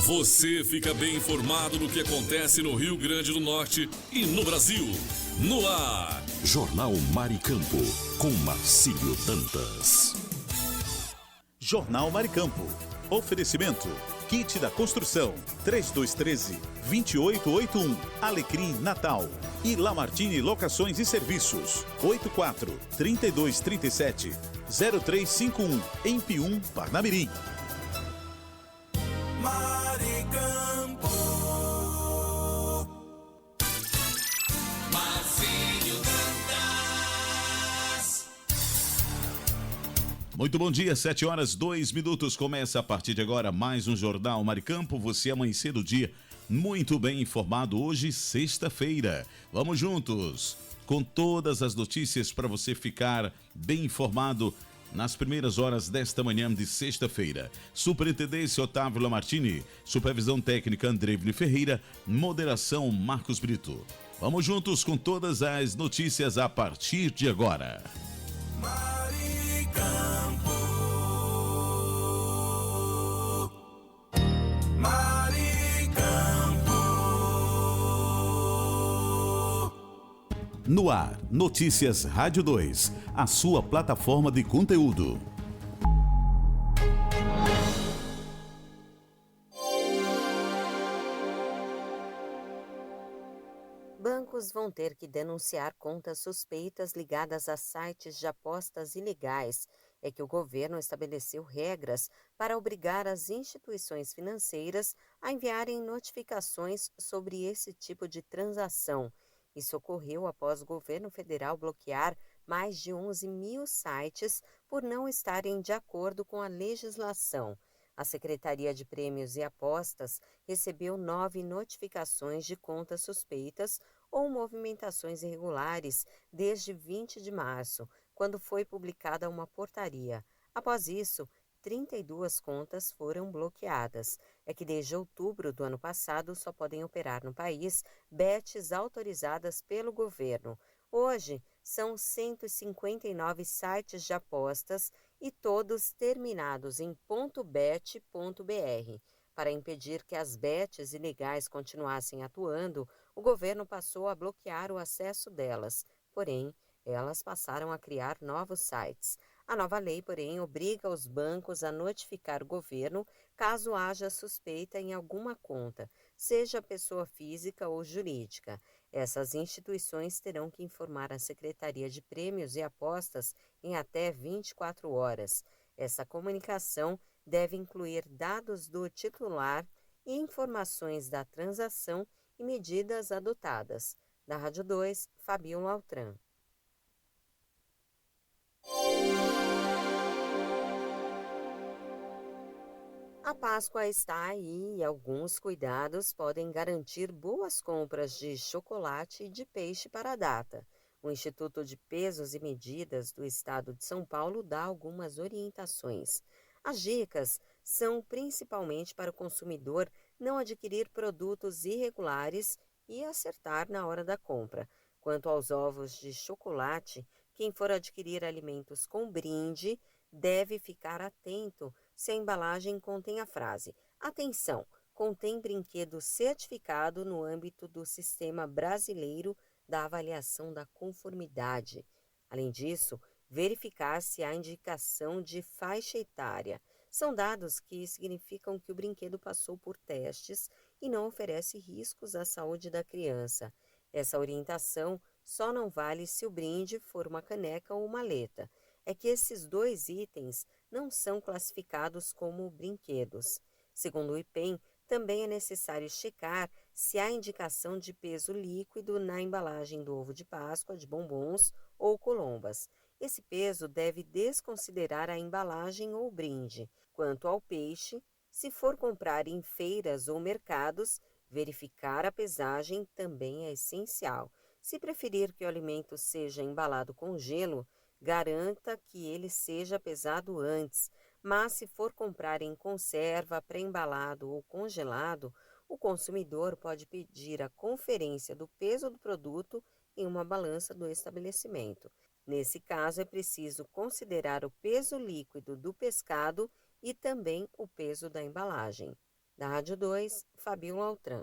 Você fica bem informado do que acontece no Rio Grande do Norte e no Brasil. No ar, Jornal Mar e Campo, com Marcílio Dantas. Jornal Mar e Campo. Oferecimento. Kit da Construção. 3213-2881. Alecrim Natal. E Lamartine Locações e Serviços. 84-3237-0351. Em Pium, Parnamirim. Mar e Campo. Marcílio Dantas. Muito bom dia, 7h02. Começa a partir de agora mais um Jornal Mar e Campo. Você amanhecer o dia muito bem informado hoje, sexta-feira. Vamos juntos com todas as notícias para você ficar bem informado nas primeiras horas desta manhã de sexta-feira. Superintendência Otávio Lamartine, supervisão técnica Andrevne Ferreira, moderação Marcos Brito. Vamos juntos com todas as notícias a partir de agora. Mar e Campo. Mar e Campo. No ar, Notícias Rádio 2, a sua plataforma de conteúdo. Bancos vão ter que denunciar contas suspeitas ligadas a sites de apostas ilegais. É que o governo estabeleceu regras para obrigar as instituições financeiras a enviarem notificações sobre esse tipo de transação. Isso ocorreu após o governo federal bloquear mais de 11 mil sites por não estarem de acordo com a legislação. A Secretaria de Prêmios e Apostas recebeu 9 notificações de contas suspeitas ou movimentações irregulares desde 20 de março, quando foi publicada uma portaria. Após isso, 32 contas foram bloqueadas. É que desde outubro do ano passado só podem operar no país bets autorizadas pelo governo. Hoje, são 159 sites de apostas e todos terminados em .bet.br. Para impedir que as bets ilegais continuassem atuando, o governo passou a bloquear o acesso delas. Porém, elas passaram a criar novos sites. A nova lei, porém, obriga os bancos a notificar o governo caso haja suspeita em alguma conta, seja pessoa física ou jurídica. Essas instituições terão que informar a Secretaria de Prêmios e Apostas em até 24 horas. Essa comunicação deve incluir dados do titular e informações da transação e medidas adotadas. Da Rádio 2, Fabiola Altran. A Páscoa está aí e alguns cuidados podem garantir boas compras de chocolate e de peixe para a data. O Instituto de Pesos e Medidas do Estado de São Paulo dá algumas orientações. As dicas são principalmente para o consumidor não adquirir produtos irregulares e acertar na hora da compra. Quanto aos ovos de chocolate, quem for adquirir alimentos com brinde deve ficar atento se a embalagem contém a frase "Atenção, contém brinquedo certificado no âmbito do Sistema Brasileiro da Avaliação da Conformidade". Além disso, verificar se há indicação de faixa etária. São dados que significam que o brinquedo passou por testes e não oferece riscos à saúde da criança. Essa orientação só não vale se o brinde for uma caneca ou maleta. É que esses dois itens não são classificados como brinquedos. Segundo o IPEM, também é necessário checar se há indicação de peso líquido na embalagem do ovo de Páscoa, de bombons ou colombas. Esse peso deve desconsiderar a embalagem ou brinde. Quanto ao peixe, se for comprar em feiras ou mercados, verificar a pesagem também é essencial. Se preferir que o alimento seja embalado com gelo, garanta que ele seja pesado antes, mas se for comprar em conserva, pré-embalado ou congelado, o consumidor pode pedir a conferência do peso do produto em uma balança do estabelecimento. Nesse caso, é preciso considerar o peso líquido do pescado e também o peso da embalagem. Da Rádio 2, Fabiola Altran.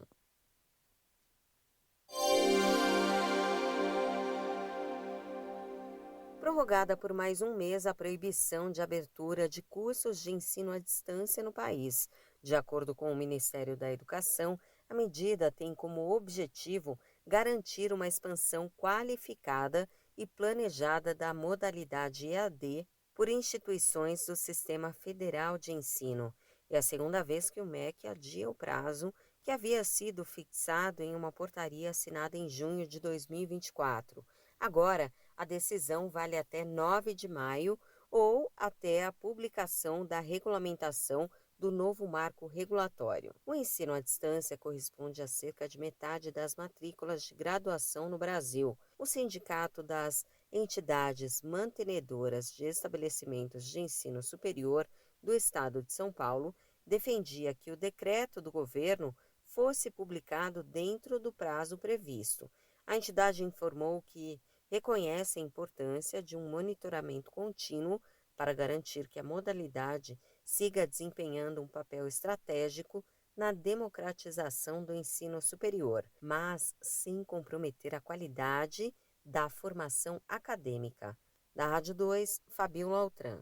Prorrogada por mais um mês a proibição de abertura de cursos de ensino à distância no país. De acordo com o Ministério da Educação, a medida tem como objetivo garantir uma expansão qualificada e planejada da modalidade EAD por instituições do Sistema Federal de Ensino. É a segunda vez que o MEC adia o prazo que havia sido fixado em uma portaria assinada em junho de 2024. Agora, a decisão vale até 9 de maio ou até a publicação da regulamentação do novo marco regulatório. O ensino à distância corresponde a cerca de metade das matrículas de graduação no Brasil. O Sindicato das Entidades Mantenedoras de Estabelecimentos de Ensino Superior do Estado de São Paulo defendia que o decreto do governo fosse publicado dentro do prazo previsto. A entidade informou que reconhece a importância de um monitoramento contínuo para garantir que a modalidade siga desempenhando um papel estratégico na democratização do ensino superior, mas sem comprometer a qualidade da formação acadêmica. Da Rádio 2, Fabiola Altran.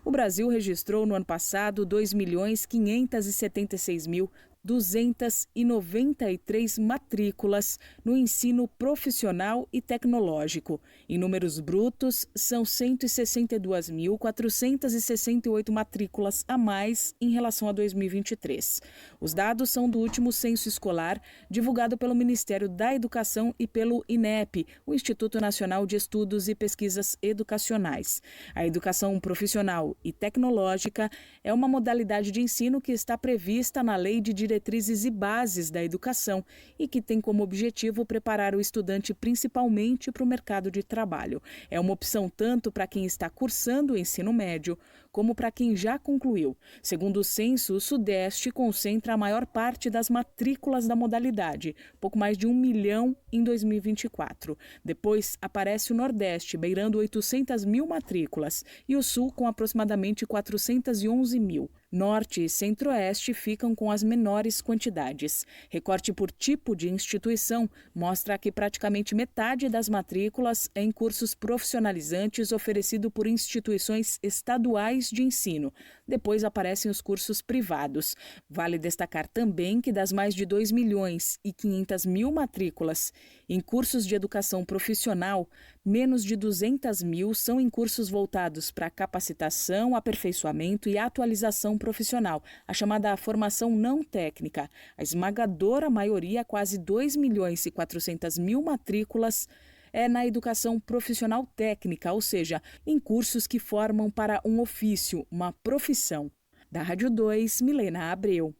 O Brasil registrou no ano passado 2.576.293 matrículas no ensino profissional e tecnológico. Em números brutos, são 162.468 matrículas a mais em relação a 2023. Os dados são do último censo escolar, divulgado pelo Ministério da Educação e pelo INEP, o Instituto Nacional de Estudos e Pesquisas Educacionais. A educação profissional e tecnológica é uma modalidade de ensino que está prevista na Lei de Diretrizes e Bases da Educação e que tem como objetivo preparar o estudante principalmente para o mercado de trabalho. É uma opção tanto para quem está cursando o ensino médio como para quem já concluiu. Segundo o censo, o Sudeste concentra a maior parte das matrículas da modalidade, pouco mais de 1 milhão em 2024. Depois aparece o Nordeste, beirando 800 mil matrículas, e o Sul com aproximadamente 411 mil. Norte e Centro-Oeste ficam com as menores quantidades. Recorte por tipo de instituição mostra que praticamente metade das matrículas é em cursos profissionalizantes oferecidos por instituições estaduais de ensino. Depois aparecem os cursos privados. Vale destacar também que das mais de 2.500.000 matrículas em cursos de educação profissional, menos de 200.000 são em cursos voltados para capacitação, aperfeiçoamento e atualização profissional, a chamada formação não técnica. A esmagadora maioria, quase 2.400.000 matrículas, é na educação profissional técnica, ou seja, em cursos que formam para um ofício, uma profissão. Da Rádio 2, Milena Abreu.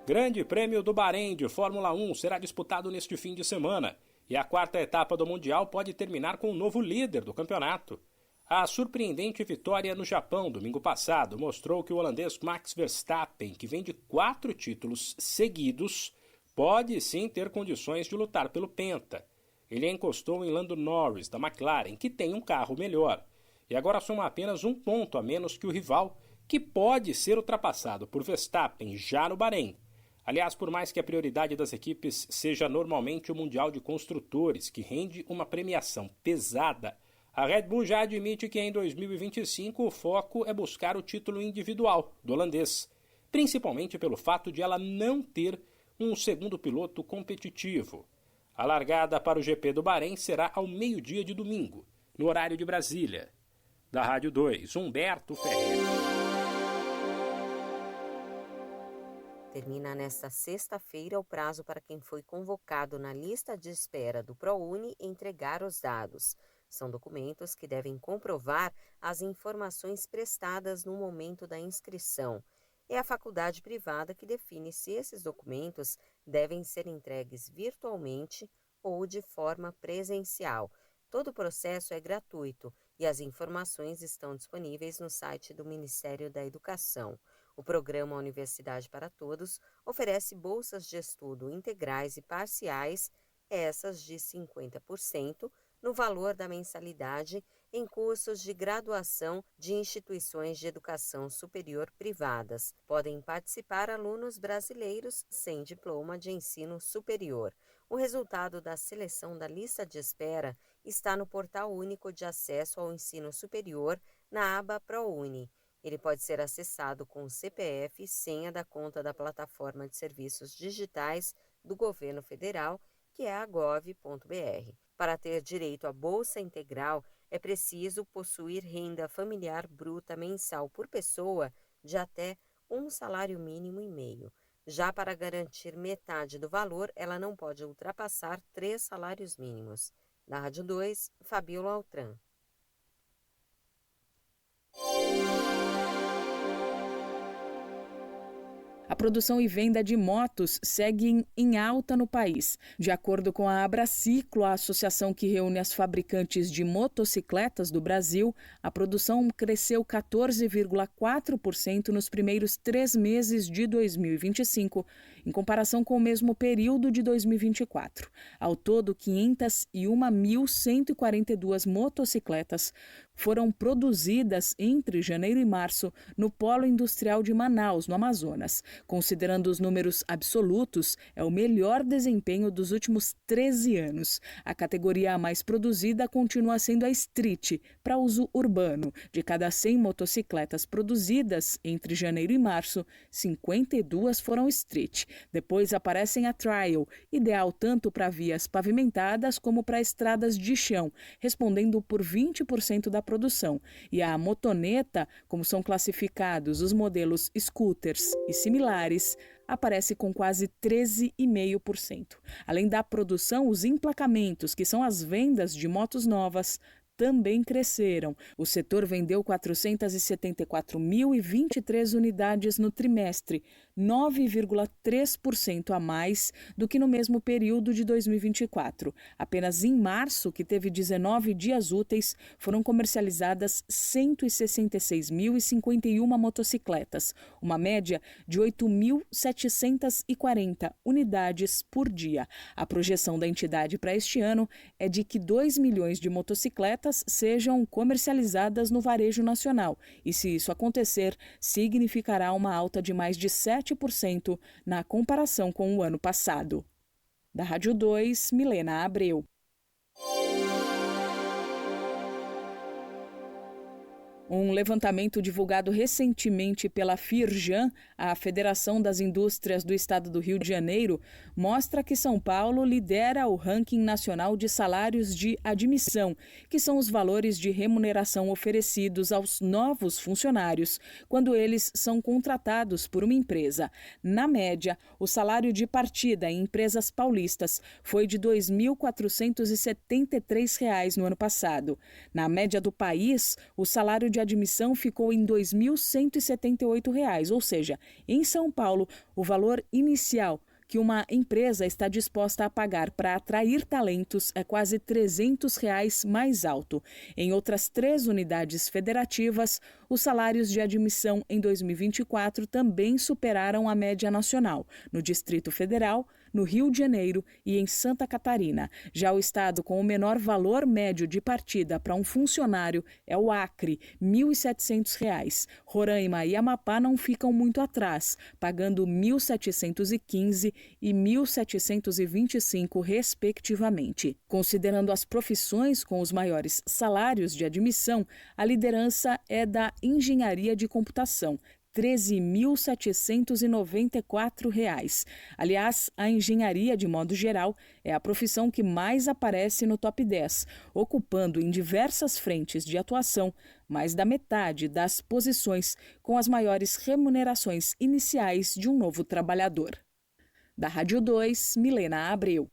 Grande Prêmio do Bahrein de Fórmula 1 será disputado neste fim de semana e a quarta etapa do Mundial pode terminar com um novo líder do campeonato. A surpreendente vitória no Japão domingo passado mostrou que o holandês Max Verstappen, que vem de 4 títulos seguidos, pode sim ter condições de lutar pelo Penta. Ele encostou em Lando Norris, da McLaren, que tem um carro melhor, e agora soma apenas 1 ponto a menos que o rival, que pode ser ultrapassado por Verstappen já no Bahrein. Aliás, por mais que a prioridade das equipes seja normalmente o Mundial de Construtores, que rende uma premiação pesada, a Red Bull já admite que em 2025 o foco é buscar o título individual do holandês, principalmente pelo fato de ela não ter um segundo piloto competitivo. A largada para o GP do Bahrein será ao meio-dia de domingo, no horário de Brasília. Da Rádio 2, Humberto Ferreira. Termina nesta sexta-feira o prazo para quem foi convocado na lista de espera do ProUni entregar os dados. São documentos que devem comprovar as informações prestadas no momento da inscrição. É a faculdade privada que define se esses documentos devem ser entregues virtualmente ou de forma presencial. Todo o processo é gratuito e as informações estão disponíveis no site do Ministério da Educação. O programa Universidade para Todos oferece bolsas de estudo integrais e parciais essas de 50% no valor da mensalidade em cursos de graduação de instituições de educação superior privadas. Podem participar alunos brasileiros sem diploma de ensino superior. O resultado da seleção da lista de espera está no Portal Único de Acesso ao Ensino Superior, na aba ProUni. Ele pode ser acessado com o CPF e senha da conta da Plataforma de Serviços Digitais do Governo Federal, que é a gov.br. Para ter direito à Bolsa Integral, é preciso possuir renda familiar bruta mensal por pessoa de até 1,5 salário mínimo. Já para garantir metade do valor, ela não pode ultrapassar 3 salários mínimos. Da Rádio 2, Fabíola Altran. A produção e venda de motos seguem em alta no país. De acordo com a Abraciclo, a associação que reúne as fabricantes de motocicletas do Brasil, a produção cresceu 14,4% nos primeiros 3 meses de 2025, em comparação com o mesmo período de 2024. Ao todo, 501.142 motocicletas foram produzidas entre janeiro e março no Polo Industrial de Manaus, no Amazonas. Considerando os números absolutos, é o melhor desempenho dos últimos 13 anos. A categoria mais produzida continua sendo a Street, para uso urbano. De cada 100 motocicletas produzidas entre janeiro e março, 52 foram Street. Depois aparecem a Trial, ideal tanto para vias pavimentadas como para estradas de chão, respondendo por 20% da produção. E a Motoneta, como são classificados os modelos scooters e similares, aparece com quase 13,5%. Além da produção, os emplacamentos, que são as vendas de motos novas, também cresceram. O setor vendeu 474.023 unidades no trimestre, 9,3% a mais do que no mesmo período de 2024. Apenas em março, que teve 19 dias úteis, foram comercializadas 166.051 motocicletas, uma média de 8.740 unidades por dia. A projeção da entidade para este ano é de que 2 milhões de motocicletas sejam comercializadas no varejo nacional. E se isso acontecer, significará uma alta de mais de 7% na comparação com o ano passado. Da Rádio 2, Milena Abreu. Um levantamento divulgado recentemente pela Firjan, a Federação das Indústrias do Estado do Rio de Janeiro, mostra que São Paulo lidera o ranking nacional de salários de admissão, que são os valores de remuneração oferecidos aos novos funcionários quando eles são contratados por uma empresa. Na média, o salário de partida em empresas paulistas foi de R$ 2.473 no ano passado. Na média do país, o salário de admissão ficou em R$ 2.178, ou seja, em São Paulo, o valor inicial que uma empresa está disposta a pagar para atrair talentos é quase R$ 300 mais alto. Em outras 3 unidades federativas, os salários de admissão em 2024 também superaram a média nacional, no Distrito Federal, no Rio de Janeiro e em Santa Catarina. Já o estado com o menor valor médio de partida para um funcionário é o Acre, R$ 1.700. Roraima e Amapá não ficam muito atrás, pagando R$ 1.715 e R$ 1.725, respectivamente. Considerando as profissões com os maiores salários de admissão, a liderança é da engenharia de computação, R$ 13.794. Aliás, a engenharia, de modo geral, é a profissão que mais aparece no top 10, ocupando em diversas frentes de atuação mais da metade das posições com as maiores remunerações iniciais de um novo trabalhador. Da Rádio 2, Milena Abreu.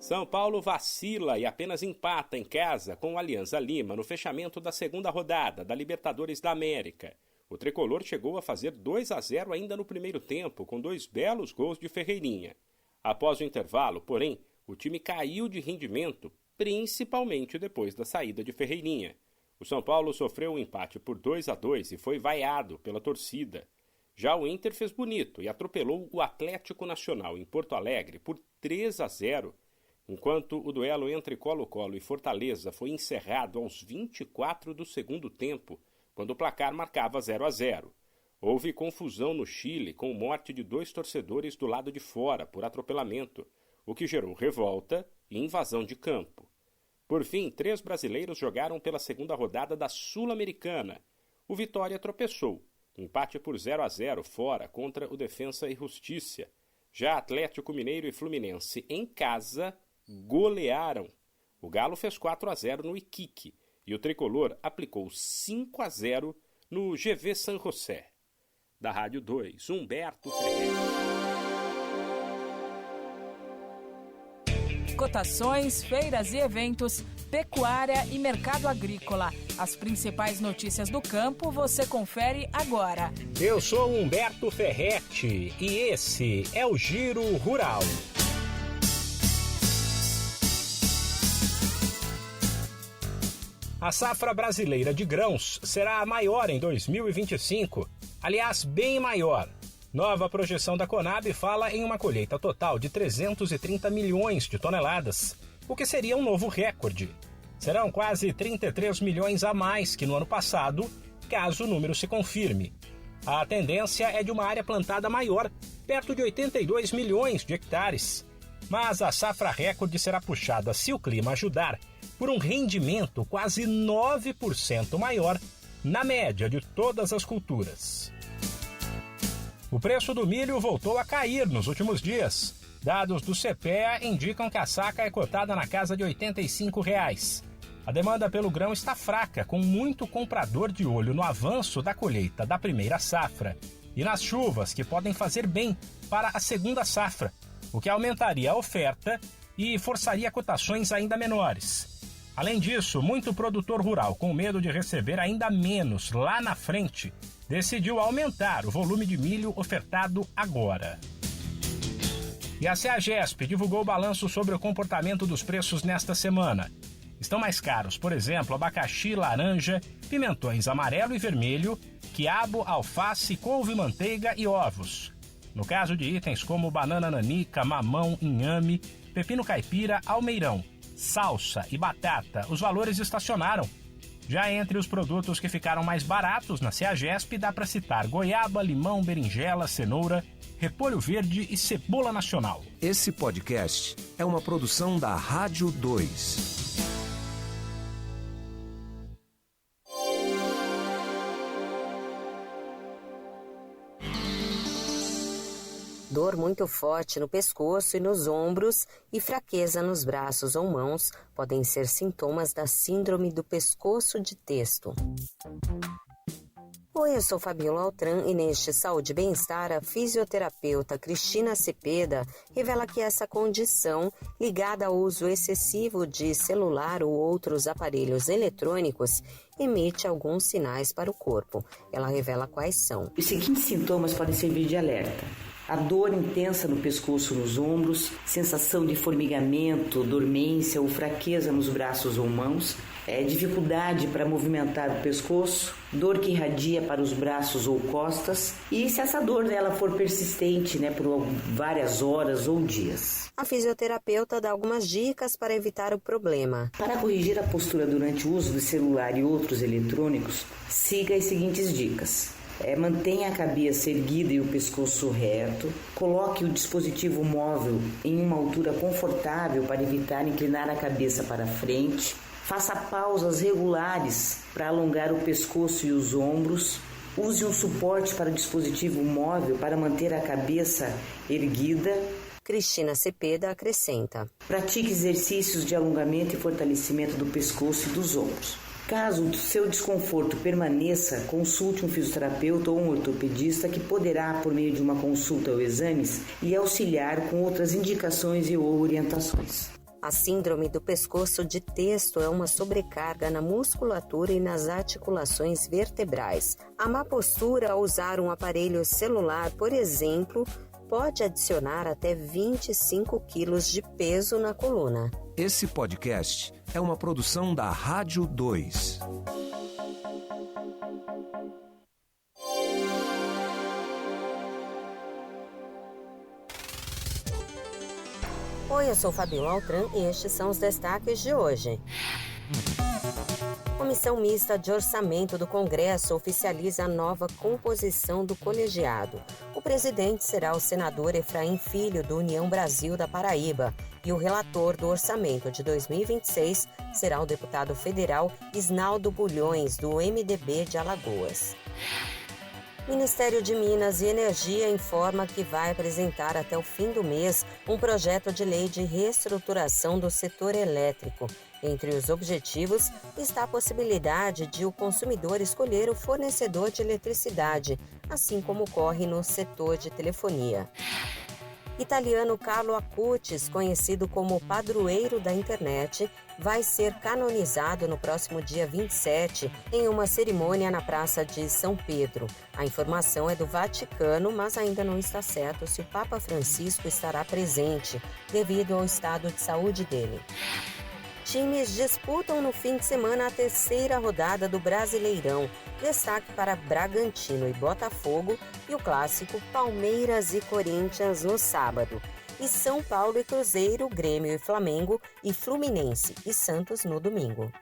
São Paulo vacila e apenas empata em casa com o Alianza Lima no fechamento da segunda rodada da Libertadores da América. O tricolor chegou a fazer 2-0 ainda no primeiro tempo, com 2 belos gols de Ferreirinha. Após o intervalo, porém, o time caiu de rendimento, principalmente depois da saída de Ferreirinha. O São Paulo sofreu um empate por 2-2 e foi vaiado pela torcida. Já o Inter fez bonito e atropelou o Atlético Nacional em Porto Alegre por 3-0, enquanto o duelo entre Colo-Colo e Fortaleza foi encerrado aos 24 do segundo tempo, quando o placar marcava 0-0. Houve confusão no Chile com morte de 2 torcedores do lado de fora por atropelamento, o que gerou revolta e invasão de campo. Por fim, 3 brasileiros jogaram pela segunda rodada da Sul-Americana. O Vitória tropeçou, empate por 0-0 fora contra o Defensa e Justiça. Já Atlético Mineiro e Fluminense em casa golearam. O Galo fez 4-0 no Iquique e o Tricolor aplicou 5-0 no GV San José. Da Rádio 2, Humberto Ferreira. Cotações, feiras e eventos, pecuária e mercado agrícola. As principais notícias do campo você confere agora. Eu sou Humberto Ferretti e esse é o Giro Rural. A safra brasileira de grãos será a maior em 2025, aliás, bem maior. Nova projeção da Conab fala em uma colheita total de 330 milhões de toneladas, o que seria um novo recorde. Serão quase 33 milhões a mais que no ano passado, caso o número se confirme. A tendência é de uma área plantada maior, perto de 82 milhões de hectares. Mas a safra recorde será puxada, se o clima ajudar, por um rendimento quase 9% maior na média de todas as culturas. O preço do milho voltou a cair nos últimos dias. Dados do CPEA indicam que a saca é cotada na casa de R$ 85. A demanda pelo grão está fraca, com muito comprador de olho no avanço da colheita da primeira safra e nas chuvas que podem fazer bem para a segunda safra, o que aumentaria a oferta e forçaria cotações ainda menores. Além disso, muito produtor rural, com medo de receber ainda menos lá na frente, decidiu aumentar o volume de milho ofertado agora. E a CEAGESP divulgou o balanço sobre o comportamento dos preços nesta semana. Estão mais caros, por exemplo, abacaxi, laranja, pimentões amarelo e vermelho, quiabo, alface, couve, manteiga e ovos. No caso de itens como banana nanica, mamão, inhame, pepino caipira, almeirão, salsa e batata, os valores estacionaram. Já entre os produtos que ficaram mais baratos na CEAGESP, dá para citar goiaba, limão, berinjela, cenoura, repolho verde e cebola nacional. Esse podcast é uma produção da Rádio 2. Dor muito forte no pescoço e nos ombros e fraqueza nos braços ou mãos podem ser sintomas da síndrome do pescoço de testo. Oi, eu sou Fabiola Altran e neste Saúde e Bem-Estar, a fisioterapeuta Cristina Cepeda revela que essa condição, ligada ao uso excessivo de celular ou outros aparelhos eletrônicos, emite alguns sinais para o corpo. Ela revela quais são. Os seguintes sintomas podem servir de alerta. A dor intensa no pescoço, nos ombros, sensação de formigamento, dormência ou fraqueza nos braços ou mãos, dificuldade para movimentar o pescoço, dor que irradia para os braços ou costas e se essa dor dela for persistente, por várias horas ou dias. A fisioterapeuta dá algumas dicas para evitar o problema. Para corrigir a postura durante o uso do celular e outros eletrônicos, siga as seguintes dicas. Mantenha a cabeça erguida e o pescoço reto. Coloque o dispositivo móvel em uma altura confortável para evitar inclinar a cabeça para frente. Faça pausas regulares para alongar o pescoço e os ombros. Use um suporte para o dispositivo móvel para manter a cabeça erguida. Cristina Cepeda acrescenta: pratique exercícios de alongamento e fortalecimento do pescoço e dos ombros. Caso o seu desconforto permaneça, consulte um fisioterapeuta ou um ortopedista que poderá, por meio de uma consulta ou exames, lhe auxiliar com outras indicações e ou orientações. A síndrome do pescoço de testo é uma sobrecarga na musculatura e nas articulações vertebrais. A má postura ao usar um aparelho celular, por exemplo, pode adicionar até 25 quilos de peso na coluna. Esse podcast é uma produção da Rádio 2. Oi, eu sou Fabiola Altran e estes são os destaques de hoje. Comissão Mista de Orçamento do Congresso oficializa a nova composição do colegiado. O presidente será o senador Efraim Filho, do União Brasil da Paraíba, e o relator do orçamento de 2026 será o deputado federal Isnaldo Bulhões, do MDB de Alagoas. Ministério de Minas e Energia informa que vai apresentar até o fim do mês um projeto de lei de reestruturação do setor elétrico. Entre os objetivos está a possibilidade de o consumidor escolher o fornecedor de eletricidade, assim como ocorre no setor de telefonia. Italiano Carlo Acutis, conhecido como padroeiro da internet, vai ser canonizado no próximo dia 27 em uma cerimônia na Praça de São Pedro. A informação é do Vaticano, mas ainda não está certo se o Papa Francisco estará presente, devido ao estado de saúde dele. Times disputam no fim de semana a terceira rodada do Brasileirão. Destaque para Bragantino e Botafogo e o clássico Palmeiras e Corinthians no sábado. E São Paulo e Cruzeiro, Grêmio e Flamengo e Fluminense e Santos no domingo.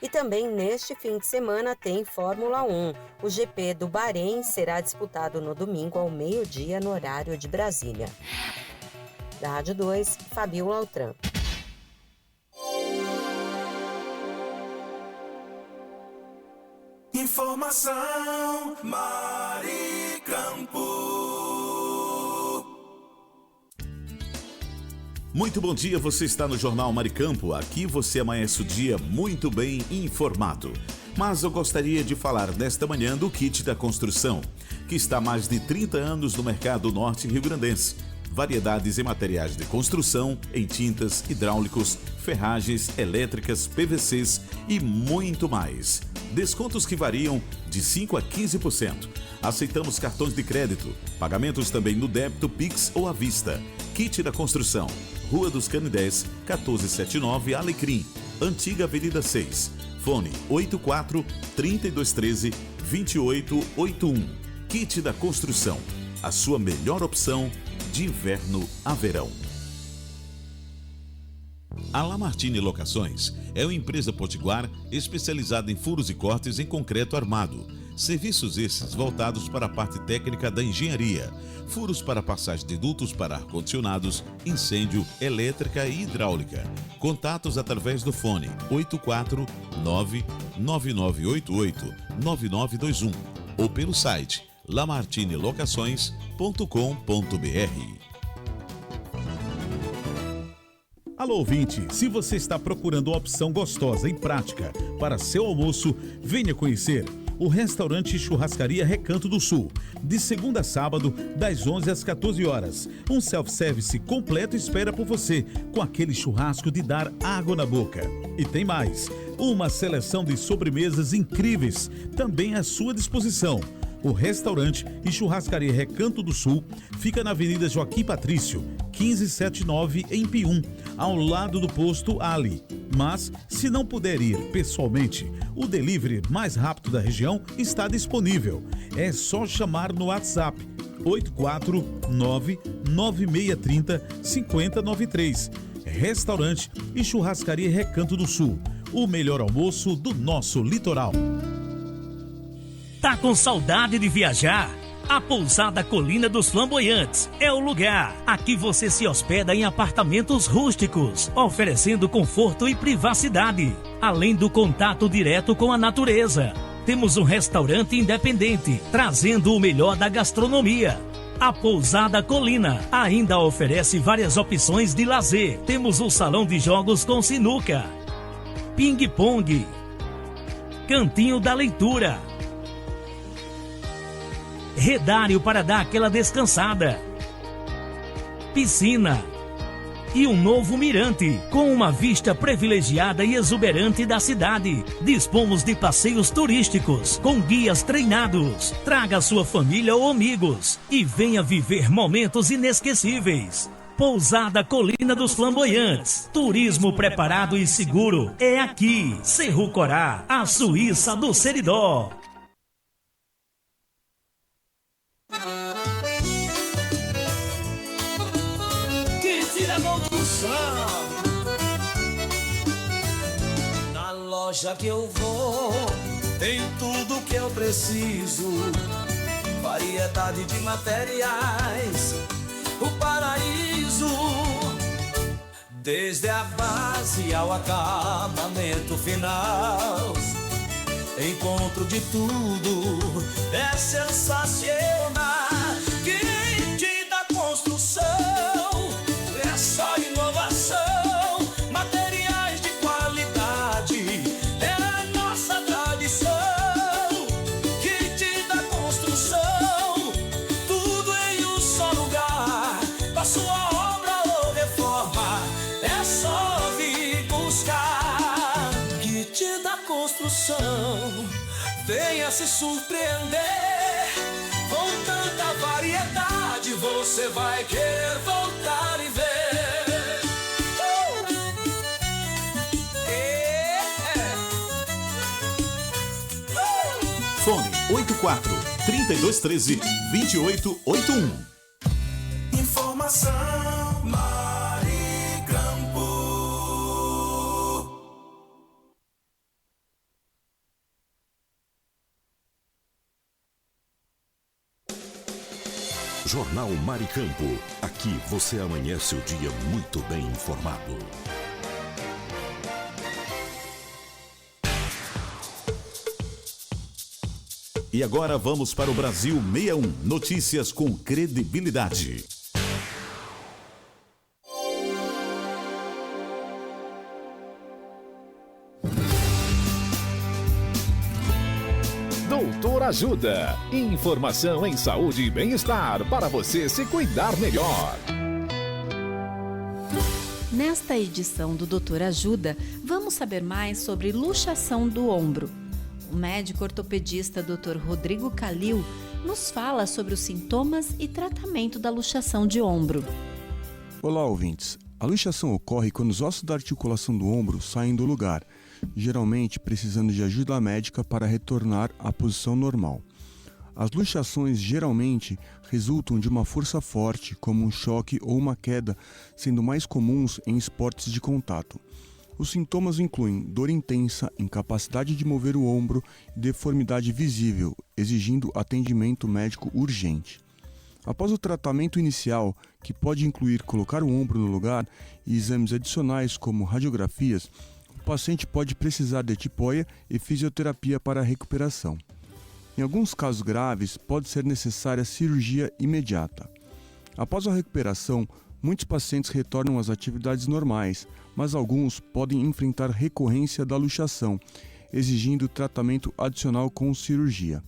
E também neste fim de semana tem Fórmula 1. O GP do Bahrein será disputado no domingo ao meio-dia no horário de Brasília. Da Rádio 2, Fabiola Altran. Informação Maricampo. Muito bom dia, você está no Jornal Maricampo. Aqui você amanhece o dia muito bem informado. Mas eu gostaria de falar nesta manhã do kit da construção, que está há mais de 30 anos no mercado norte rio-grandense. Variedades em materiais de construção, em tintas, hidráulicos, ferragens, elétricas, PVCs e muito mais. Descontos que variam de 5% a 15%. Aceitamos cartões de crédito, pagamentos também no débito, Pix ou à vista. Kit da Construção, Rua dos Canidés, 1479 Alecrim, Antiga Avenida 6. Fone 84-3213-2881. Kit da Construção, a sua melhor opção de inverno a verão. A Lamartine Locações é uma empresa potiguar especializada em furos e cortes em concreto armado. Serviços esses voltados para a parte técnica da engenharia. Furos para passagem de dutos para ar-condicionados, incêndio, elétrica e hidráulica. Contatos através do fone 849-9988-9921 ou pelo site lamartinelocações.com.br. Alô, ouvinte, se você está procurando uma opção gostosa e prática para seu almoço, venha conhecer o restaurante Churrascaria Recanto do Sul, de segunda a sábado, das 11 às 14 horas. Um self-service completo espera por você, com aquele churrasco de dar água na boca. E tem mais, uma seleção de sobremesas incríveis também à sua disposição. O restaurante e churrascaria Recanto do Sul fica na Avenida Joaquim Patrício, 1579, em Pium, ao lado do posto Ali. Mas, se não puder ir pessoalmente, o delivery mais rápido da região está disponível. É só chamar no WhatsApp 849-9630-5093. Restaurante e churrascaria Recanto do Sul, o melhor almoço do nosso litoral. Tá com saudade de viajar? A Pousada Colina dos Flamboyantes é o lugar. Aqui você se hospeda em apartamentos rústicos, oferecendo conforto e privacidade, além do contato direto com a natureza. Temos um restaurante independente, trazendo o melhor da gastronomia. A Pousada Colina ainda oferece várias opções de lazer. Temos um salão de jogos com sinuca, ping-pong, cantinho da leitura, redário para dar aquela descansada, piscina e um novo mirante com uma vista privilegiada e exuberante da cidade. Dispomos de passeios turísticos com guias treinados. Traga sua família ou amigos e venha viver momentos inesquecíveis. Pousada Colina dos Flamboyantes. Turismo preparado e seguro é aqui. Cerro Corá, a Suíça do Seridó. Que tira gol do loja que eu vou, tem tudo que eu preciso. Variedade de materiais, o paraíso. Desde a base ao acabamento final, encontro de tudo, é sensacional. Kit da construção, é só inovação, materiais de qualidade, é a nossa tradição. Kit da construção, tudo em um só lugar, com a sua obra ou reforma, é só vir buscar. Kit da construção, venha se surpreender. Com tanta variedade, você vai querer voltar e ver. Fone 84 3213 2881. Informação Maricampo. Jornal Maricampo. Aqui você amanhece o dia muito bem informado. E agora vamos para o Brasil 61. Notícias com credibilidade. Doutor Ajuda. Informação em saúde e bem-estar para você se cuidar melhor. Nesta edição do Doutor Ajuda, vamos saber mais sobre luxação do ombro. O médico ortopedista Dr. Rodrigo Calil nos fala sobre os sintomas e tratamento da luxação de ombro. Olá, ouvintes. A luxação ocorre quando os ossos da articulação do ombro saem do lugar, geralmente precisando de ajuda médica para retornar à posição normal. As luxações geralmente resultam de uma força forte, como um choque ou uma queda, sendo mais comuns em esportes de contato. Os sintomas incluem dor intensa, incapacidade de mover o ombro e deformidade visível, exigindo atendimento médico urgente. Após o tratamento inicial, que pode incluir colocar o ombro no lugar e exames adicionais como radiografias, o paciente pode precisar de tipóia e fisioterapia para a recuperação. Em alguns casos graves, pode ser necessária cirurgia imediata. Após a recuperação, muitos pacientes retornam às atividades normais, mas alguns podem enfrentar recorrência da luxação, exigindo tratamento adicional com cirurgia.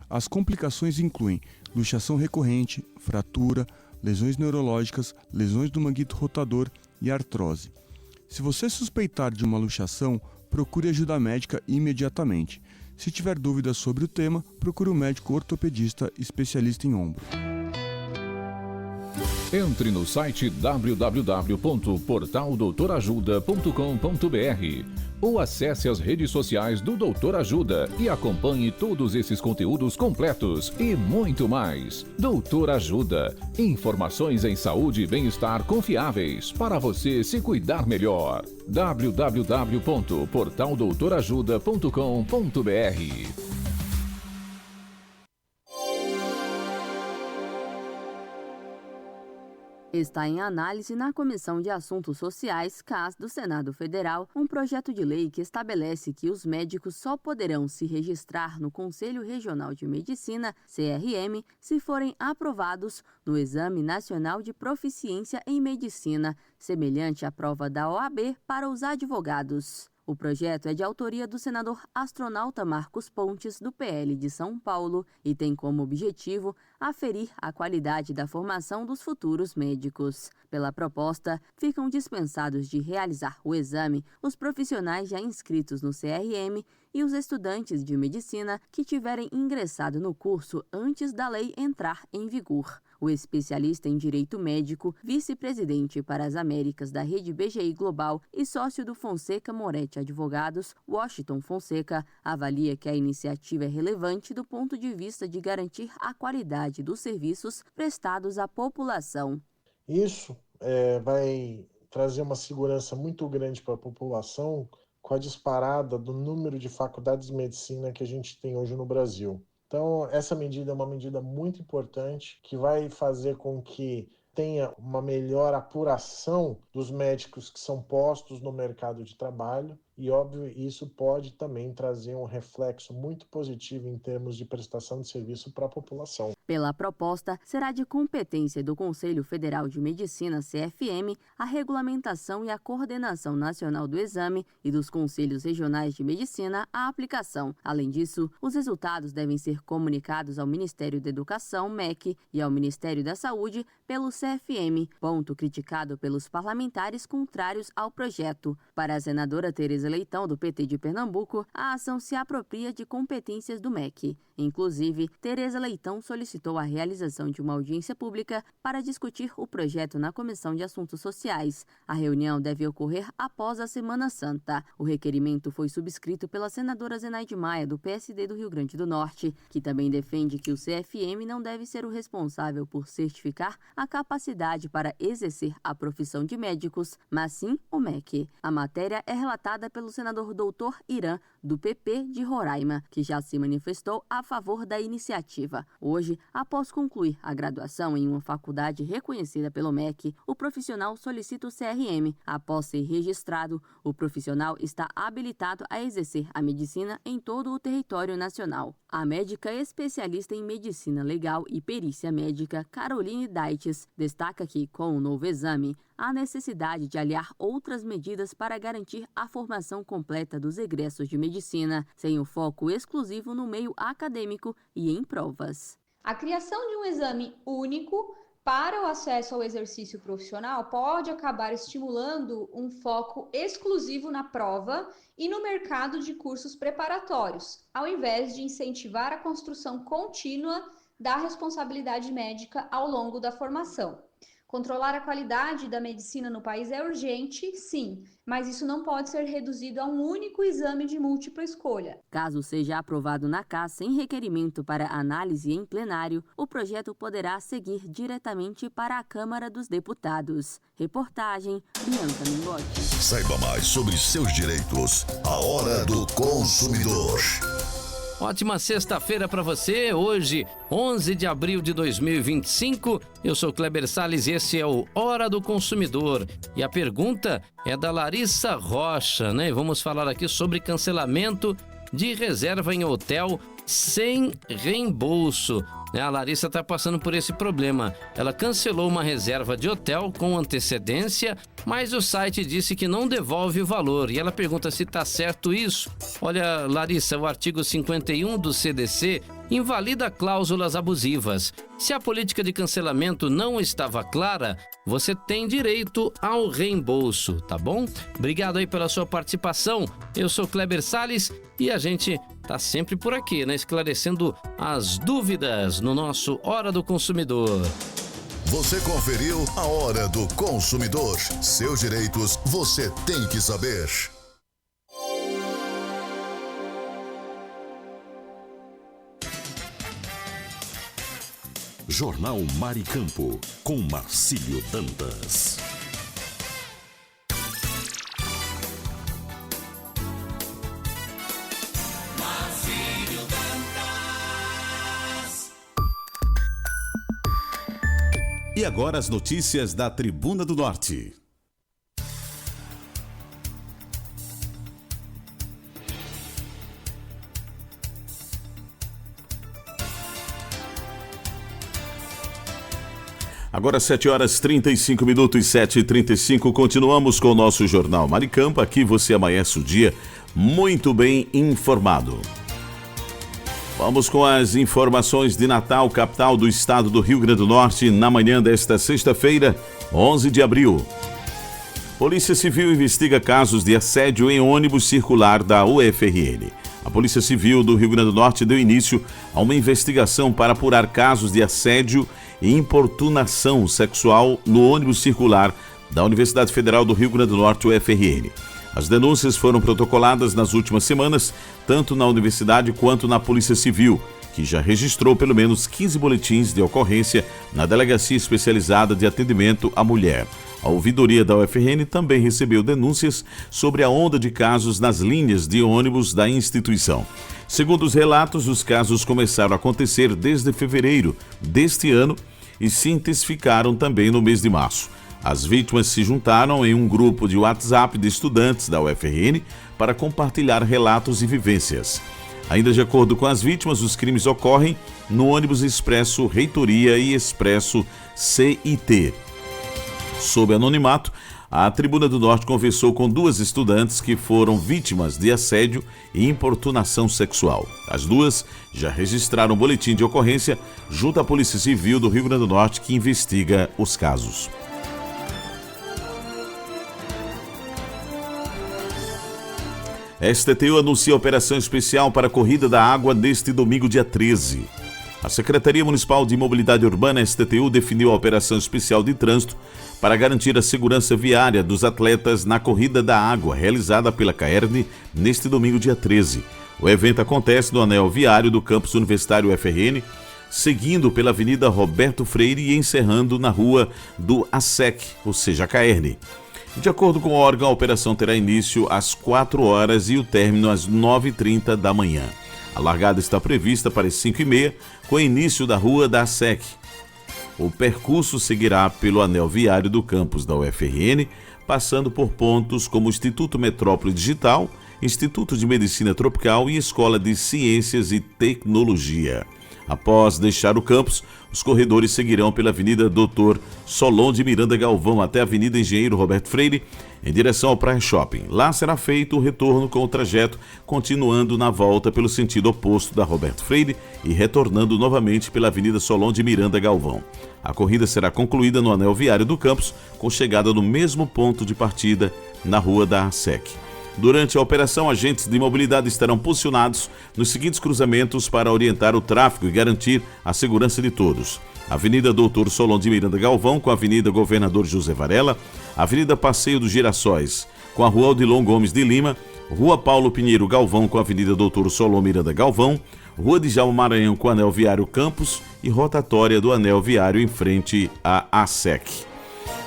As complicações incluem luxação recorrente, fratura, lesões neurológicas, lesões do manguito rotador e artrose. Se você suspeitar de uma luxação, procure ajuda médica imediatamente. Se tiver dúvidas sobre o tema, procure um médico ortopedista especialista em ombro. Entre no site www.portaldoutorajuda.com.br ou acesse as redes sociais do Doutor Ajuda e acompanhe todos esses conteúdos completos e muito mais. Doutor Ajuda. Informações em saúde e bem-estar confiáveis para você se cuidar melhor. www.portaldoutorajuda.com.br. Está em análise na Comissão de Assuntos Sociais, CAS, do Senado Federal, um projeto de lei que estabelece que os médicos só poderão se registrar no Conselho Regional de Medicina, CRM, se forem aprovados no Exame Nacional de Proficiência em Medicina, semelhante à prova da OAB para os advogados. O projeto é de autoria do senador astronauta Marcos Pontes, do PL de São Paulo, e tem como objetivo aferir a qualidade da formação dos futuros médicos. Pela proposta, ficam dispensados de realizar o exame os profissionais já inscritos no CRM e os estudantes de medicina que tiverem ingressado no curso antes da lei entrar em vigor. O especialista em direito médico, vice-presidente para as Américas da Rede BGI Global e sócio do Fonseca Moretti Advogados, Washington Fonseca, avalia que a iniciativa é relevante do ponto de vista de garantir a qualidade dos serviços prestados à população. Isso vai trazer uma segurança muito grande para a população com a disparada do número de faculdades de medicina que a gente tem hoje no Brasil. Então, essa medida é uma medida muito importante que vai fazer com que tenha uma melhor apuração dos médicos que são postos no mercado de trabalho e, óbvio, isso pode também trazer um reflexo muito positivo em termos de prestação de serviço para a população. Pela proposta, será de competência do Conselho Federal de Medicina, CFM, a regulamentação e a coordenação nacional do exame e dos Conselhos Regionais de Medicina a aplicação. Além disso, os resultados devem ser comunicados ao Ministério da Educação, MEC, e ao Ministério da Saúde pelo CFM, ponto criticado pelos parlamentares contrários ao projeto. Para a senadora Tereza Leitão, do PT de Pernambuco, a ação se apropria de competências do MEC. Inclusive, Tereza Leitão solicitou a realização de uma audiência pública para discutir o projeto na Comissão de Assuntos Sociais. A reunião deve ocorrer após a Semana Santa. O requerimento foi subscrito pela senadora Zenaide Maia, do PSD do Rio Grande do Norte, que também defende que o CFM não deve ser o responsável por certificar a capacidade para exercer a profissão de médicos, mas sim o MEC. A matéria é relatada pelo senador Doutor Irã, do PP de Roraima, que já se manifestou a favor da iniciativa. Hoje, após concluir a graduação em uma faculdade reconhecida pelo MEC, o profissional solicita o CRM. Após ser registrado, o profissional está habilitado a exercer a medicina em todo o território nacional. A médica especialista em medicina legal e perícia médica, Caroline Daites, destaca que, com o novo exame, há necessidade de aliar outras medidas para garantir a formação completa dos egressos de medicina, sem o foco exclusivo no meio acadêmico e em provas. A criação de um exame único para o acesso ao exercício profissional pode acabar estimulando um foco exclusivo na prova e no mercado de cursos preparatórios, ao invés de incentivar a construção contínua da responsabilidade médica ao longo da formação. Controlar a qualidade da medicina no país é urgente, sim, mas isso não pode ser reduzido a um único exame de múltipla escolha. Caso seja aprovado na CAS sem requerimento para análise em plenário, o projeto poderá seguir diretamente para a Câmara dos Deputados. Reportagem, Bianca Mingotti. Saiba mais sobre seus direitos. A Hora do Consumidor. Ótima sexta-feira para você, hoje, 11 de abril de 2025. Eu sou Kleber Salles e esse é o Hora do Consumidor. E a pergunta é da Larissa Rocha, né? Vamos falar aqui sobre cancelamento de reserva em hotel sem reembolso. A Larissa está passando por esse problema. Ela cancelou uma reserva de hotel com antecedência, mas o site disse que não devolve o valor. E ela pergunta se está certo isso. Olha, Larissa, o artigo 51 do CDC invalida cláusulas abusivas. Se a política de cancelamento não estava clara, você tem direito ao reembolso, tá bom? Obrigado aí pela sua participação. Eu sou Kleber Salles e a gente tá sempre por aqui, né? Esclarecendo as dúvidas no nosso Hora do Consumidor. Você conferiu a Hora do Consumidor. Seus direitos você tem que saber. Jornal Maricampo, com Marcílio Dantas. Marcílio Dantas. E agora as notícias da Tribuna do Norte. Agora 7 horas 35 minutos, 7h35, continuamos com o nosso Jornal Maricampo. Aqui você amanhece o dia muito bem informado. Vamos com as informações de Natal, capital do estado do Rio Grande do Norte, na manhã desta sexta-feira, 11 de abril. Polícia Civil investiga casos de assédio em ônibus circular da UFRN. A Polícia Civil do Rio Grande do Norte deu início a uma investigação para apurar casos de assédio e importunação sexual no ônibus circular da Universidade Federal do Rio Grande do Norte, UFRN. As denúncias foram protocoladas nas últimas semanas, tanto na universidade quanto na Polícia Civil, que já registrou pelo menos 15 boletins de ocorrência na Delegacia Especializada de Atendimento à Mulher. A ouvidoria da UFRN também recebeu denúncias sobre a onda de casos nas linhas de ônibus da instituição. Segundo os relatos, os casos começaram a acontecer desde fevereiro deste ano e se intensificaram também no mês de março. As vítimas se juntaram em um grupo de WhatsApp de estudantes da UFRN para compartilhar relatos e vivências. Ainda de acordo com as vítimas, os crimes ocorrem no ônibus Expresso Reitoria e Expresso CIT. Sob anonimato, a Tribuna do Norte conversou com 2 estudantes que foram vítimas de assédio e importunação sexual. As 2 já registraram um boletim de ocorrência junto à Polícia Civil do Rio Grande do Norte, que investiga os casos. A STTU anuncia operação especial para a Corrida da Água neste domingo, dia 13. A Secretaria Municipal de Mobilidade Urbana, STTU, definiu a operação especial de trânsito para garantir a segurança viária dos atletas na Corrida da Água, realizada pela CAERN neste domingo, dia 13. O evento acontece no anel viário do campus universitário UFRN, seguindo pela Avenida Roberto Freire e encerrando na rua do ASEC, ou seja, a CAERN. De acordo com o órgão, a operação terá início às 4 horas e o término às 9h30 da manhã. A largada está prevista para as 5h30, com início da rua da ASEC. O percurso seguirá pelo anel viário do campus da UFRN, passando por pontos como o Instituto Metrópole Digital, Instituto de Medicina Tropical e Escola de Ciências e Tecnologia. Após deixar o campus, os corredores seguirão pela Avenida Dr. Solon de Miranda Galvão até a Avenida Engenheiro Roberto Freire, em direção ao Praia Shopping. Lá será feito o retorno com o trajeto, continuando na volta pelo sentido oposto da Roberto Freire e retornando novamente pela Avenida Solon de Miranda Galvão. A corrida será concluída no anel viário do campus, com chegada no mesmo ponto de partida, na rua da ASEC. Durante a operação, agentes de mobilidade estarão posicionados nos seguintes cruzamentos para orientar o tráfego e garantir a segurança de todos: Avenida Doutor Solon de Miranda Galvão com a Avenida Governador José Varela, Avenida Passeio dos Girassóis com a Rua Odilon Gomes de Lima, Rua Paulo Pinheiro Galvão com a Avenida Doutor Solon Miranda Galvão, Rua de Djalma Maranhão com o Anel Viário Campos e rotatória do Anel Viário em frente à ASEC.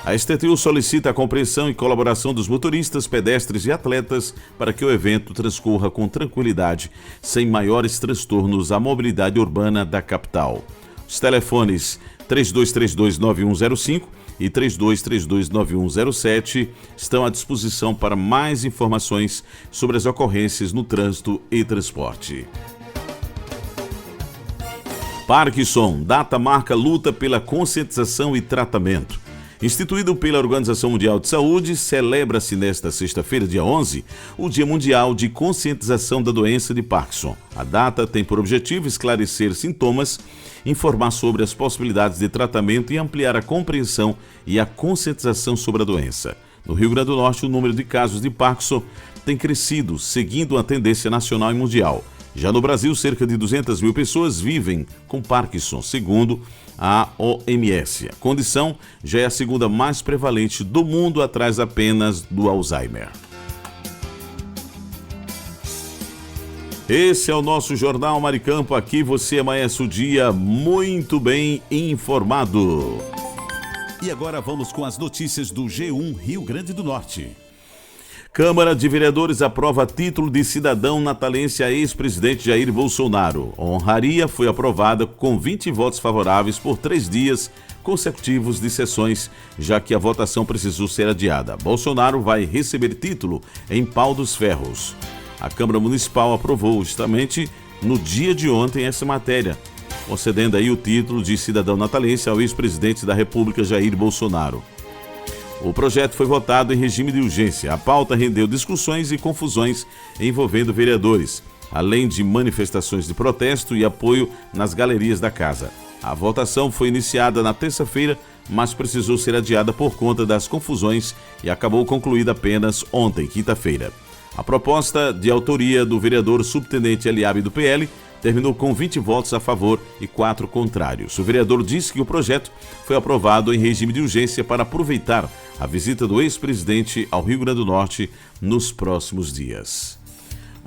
A STTU solicita a compreensão e colaboração dos motoristas, pedestres e atletas para que o evento transcorra com tranquilidade, sem maiores transtornos à mobilidade urbana da capital. Os telefones 3232-9105 e 3232-9107 estão à disposição para mais informações sobre as ocorrências no trânsito e transporte. Parkinson, data marca luta pela conscientização e tratamento. Instituído pela Organização Mundial de Saúde, celebra-se nesta sexta-feira, dia 11, o Dia Mundial de Conscientização da Doença de Parkinson. A data tem por objetivo esclarecer sintomas, informar sobre as possibilidades de tratamento e ampliar a compreensão e a conscientização sobre a doença. No Rio Grande do Norte, o número de casos de Parkinson tem crescido, seguindo a tendência nacional e mundial. Já no Brasil, cerca de 200 mil pessoas vivem com Parkinson, segundo a OMS. A condição já é a segunda mais prevalente do mundo, atrás apenas do Alzheimer. Esse é o nosso Jornal Maricampo. Aqui você amanhece o dia muito bem informado. E agora vamos com as notícias do G1 Rio Grande do Norte. Câmara de Vereadores aprova título de cidadão natalense a ex-presidente Jair Bolsonaro. A honraria foi aprovada com 20 votos favoráveis por 3 dias consecutivos de sessões, já que a votação precisou ser adiada. Bolsonaro vai receber título em Pau dos Ferros. A Câmara Municipal aprovou justamente no dia de ontem essa matéria, concedendo aí o título de cidadão natalense ao ex-presidente da República Jair Bolsonaro. O projeto foi votado em regime de urgência. A pauta rendeu discussões e confusões envolvendo vereadores, além de manifestações de protesto e apoio nas galerias da casa. A votação foi iniciada na terça-feira, mas precisou ser adiada por conta das confusões e acabou concluída apenas ontem, quinta-feira. A proposta de autoria do vereador subtenente Eliabe do PL terminou com 20 votos a favor e 4 contrários. O vereador disse que o projeto foi aprovado em regime de urgência para aproveitar a visita do ex-presidente ao Rio Grande do Norte nos próximos dias.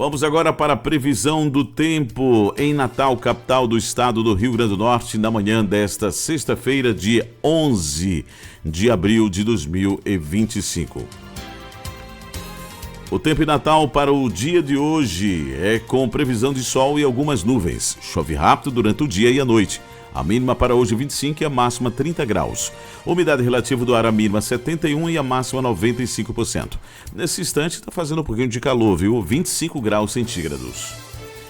Vamos agora para a previsão do tempo em Natal, capital do estado do Rio Grande do Norte, na manhã desta sexta-feira, dia 11 de abril de 2025. O tempo em Natal para o dia de hoje é com previsão de sol e algumas nuvens. Chove rápido durante o dia e a noite. A mínima para hoje 25 e a máxima 30 graus. Umidade relativa do ar, a mínima 71 e a máxima 95%. Nesse instante está fazendo um pouquinho de calor, viu? 25 graus centígrados.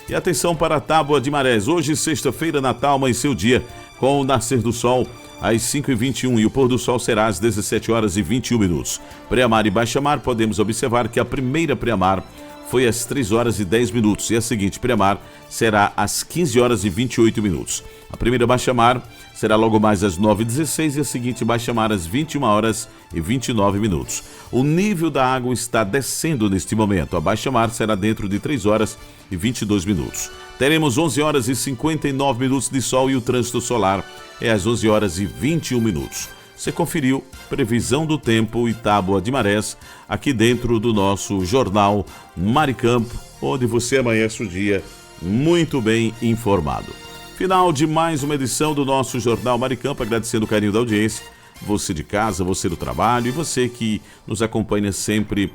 E atenção para a tábua de marés. Hoje, sexta-feira, Natal, amanheceu o dia com o nascer do sol às 5h21 e o pôr do sol será às 17h21. Pré-mar e baixa-mar, podemos observar que a primeira pré-mar foi às 3h10 e a seguinte pré-mar será às 15h28. A primeira baixa-mar será logo mais às 9h16 e a seguinte baixa-mar às 21h29. O nível da água está descendo neste momento. A baixa-mar será dentro de 3h22. Teremos 11h59 de sol e o trânsito solar é às 11h21. Você conferiu previsão do tempo e tábua de marés aqui dentro do nosso jornal Maricampo, onde você amanhece o dia muito bem informado. Final de mais uma edição do nosso Jornal Maricampo, agradecendo o carinho da audiência, você de casa, você do trabalho e você que nos acompanha sempre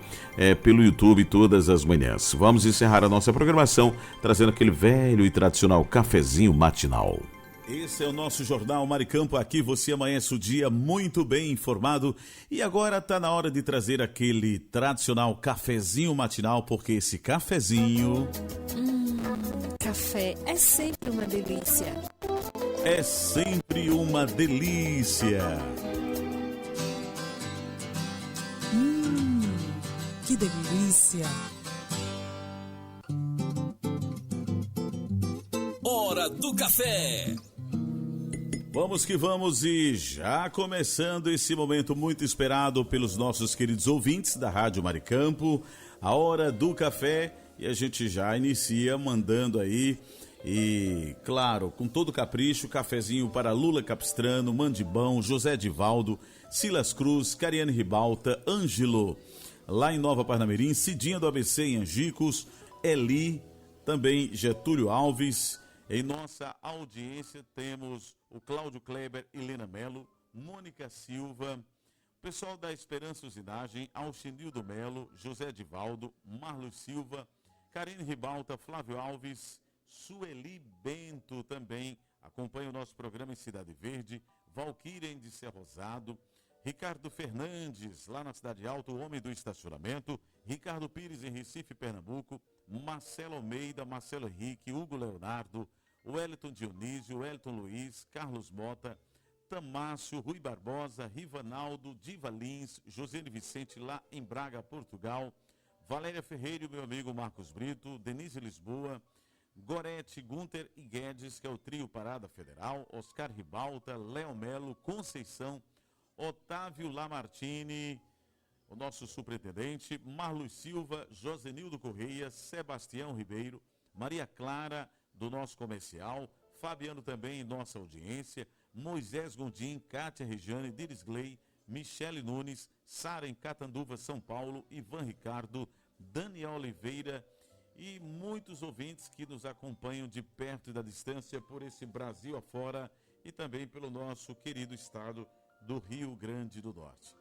pelo YouTube todas as manhãs. Vamos encerrar a nossa programação trazendo aquele velho e tradicional cafezinho matinal. Esse é o nosso Jornal Maricampo, aqui você amanhece o dia muito bem informado e agora está na hora de trazer aquele tradicional cafezinho matinal, porque esse cafezinho... Café é sempre uma delícia. É sempre uma delícia. Que delícia. Hora do café. Vamos que vamos e já começando esse momento muito esperado pelos nossos queridos ouvintes da Rádio Maricampo, a Hora do Café, e a gente já inicia mandando aí, e claro, com todo capricho, cafezinho para Lula Capistrano, Mandibão, José Edivaldo, Silas Cruz, Cariane Ribalta, Ângelo, lá em Nova Parnamirim, Cidinha do ABC em Angicos, Eli, também Getúlio Alves. Em nossa audiência temos o Cláudio Kleber, Helena Melo, Mônica Silva, pessoal da Esperança Usinagem, Alchinildo Melo, José Edivaldo, Marlos Silva, Karine Ribalta, Flávio Alves, Sueli Bento também acompanha o nosso programa em Cidade Verde, Valquíria em Ser Rosado, Ricardo Fernandes, lá na Cidade Alta, o homem do estacionamento, Ricardo Pires em Recife, Pernambuco, Marcelo Almeida, Marcelo Henrique, Hugo Leonardo, Wellington Dionísio, Wellington Luiz, Carlos Mota, Tamácio, Rui Barbosa, Rivanaldo, Diva Lins, José Vicente lá em Braga, Portugal, Valéria Ferreira e o meu amigo Marcos Brito, Denise Lisboa, Gorete, Gunter e Guedes, que é o trio Parada Federal, Oscar Ribalta, Léo Melo, Conceição, Otávio Lamartine, o nosso superintendente, Marlos Silva, Josenildo Correia, Sebastião Ribeiro, Maria Clara, do nosso comercial, Fabiano também em nossa audiência, Moisés Gondim, Kátia Regiane, Diris Gley, Michele Nunes, Sara em Catanduva, São Paulo, Ivan Ricardo, Daniel Oliveira e muitos ouvintes que nos acompanham de perto e da distância por esse Brasil afora e também pelo nosso querido estado do Rio Grande do Norte.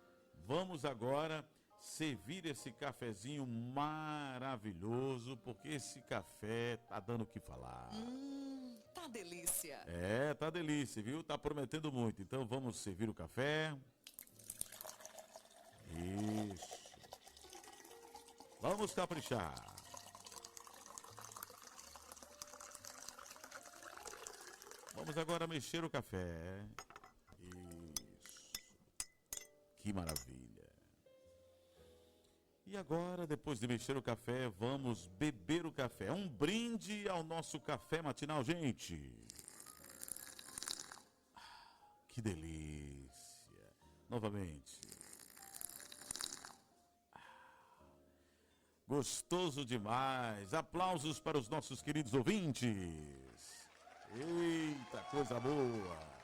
Vamos agora servir esse cafezinho maravilhoso, porque esse café tá dando o que falar. Tá delícia. É, tá delícia, viu? Tá prometendo muito. Então vamos servir o café. Isso. Vamos caprichar. Vamos agora mexer o café. Isso. Que maravilha. E agora, depois de mexer o café, vamos beber o café. Um brinde ao nosso café matinal, gente. Que delícia. Novamente. Gostoso demais. Aplausos para os nossos queridos ouvintes. Eita, coisa boa.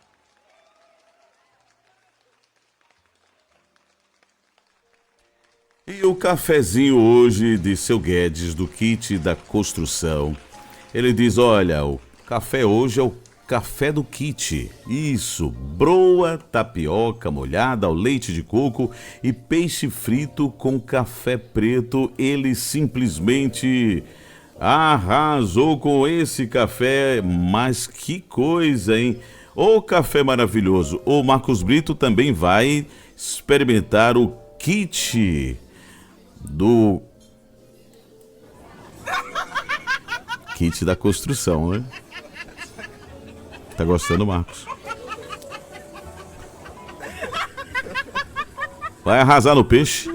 E o cafezinho hoje de Seu Guedes, do kit da construção. Ele diz, olha, o café hoje é o café do kit. Isso, broa, tapioca molhada ao leite de coco e peixe frito com café preto. Ele simplesmente arrasou com esse café, mas que coisa, hein? O café maravilhoso. O Marcos Brito também vai experimentar o kit do kit da construção, né? Tá gostando, Marcos? Vai arrasar no peixe?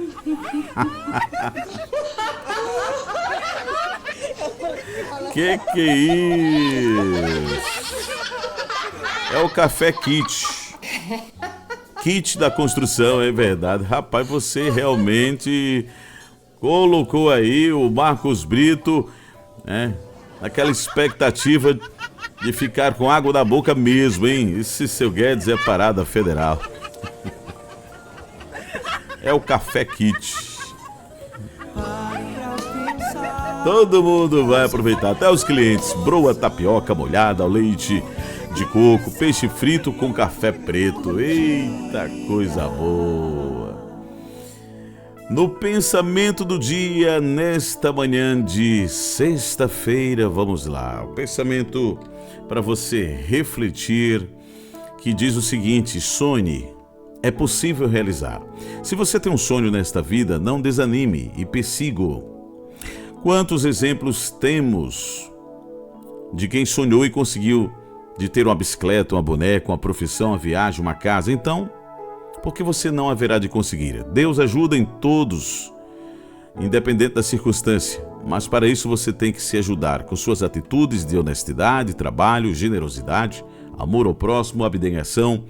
Que é isso? É o café kit. Kit da construção, é verdade. Rapaz, você realmente colocou aí o Marcos Brito, né? Aquela expectativa de ficar com água na boca mesmo, hein? Esse Seu Guedes é parada federal. É o café kit. Todo mundo vai aproveitar, até os clientes. Broa, tapioca molhada ao leite de coco, peixe frito com café preto. Eita, coisa boa. No pensamento do dia, nesta manhã de sexta-feira, vamos lá. O pensamento para você refletir, que diz o seguinte: sonhe, é possível realizar. Se você tem um sonho nesta vida, não desanime e persiga-o. Quantos exemplos temos de quem sonhou e conseguiu de ter uma bicicleta, uma boneca, uma profissão, uma viagem, uma casa? Então, por que você não haverá de conseguir? Deus ajuda em todos, independente da circunstância, mas para isso você tem que se ajudar com suas atitudes de honestidade, trabalho, generosidade, amor ao próximo, abnegação,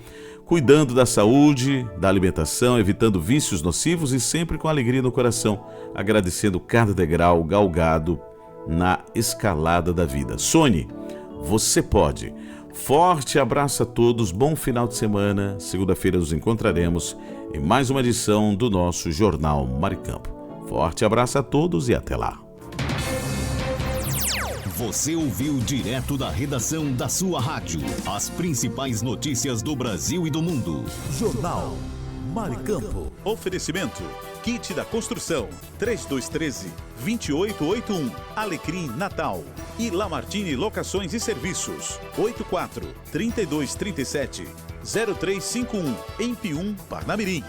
cuidando da saúde, da alimentação, evitando vícios nocivos e sempre com alegria no coração, agradecendo cada degrau galgado na escalada da vida. Sonhe, você pode. Forte abraço a todos, bom final de semana. Segunda-feira nos encontraremos em mais uma edição do nosso Jornal Maricampo. Forte abraço a todos e até lá. Você ouviu direto da redação da sua rádio as principais notícias do Brasil e do mundo. Jornal Maricampo. Oferecimento: kit da construção 3213-2881, Alecrim Natal. E Lamartine Locações e Serviços 84-3237-0351, em Pium, Parnamirim.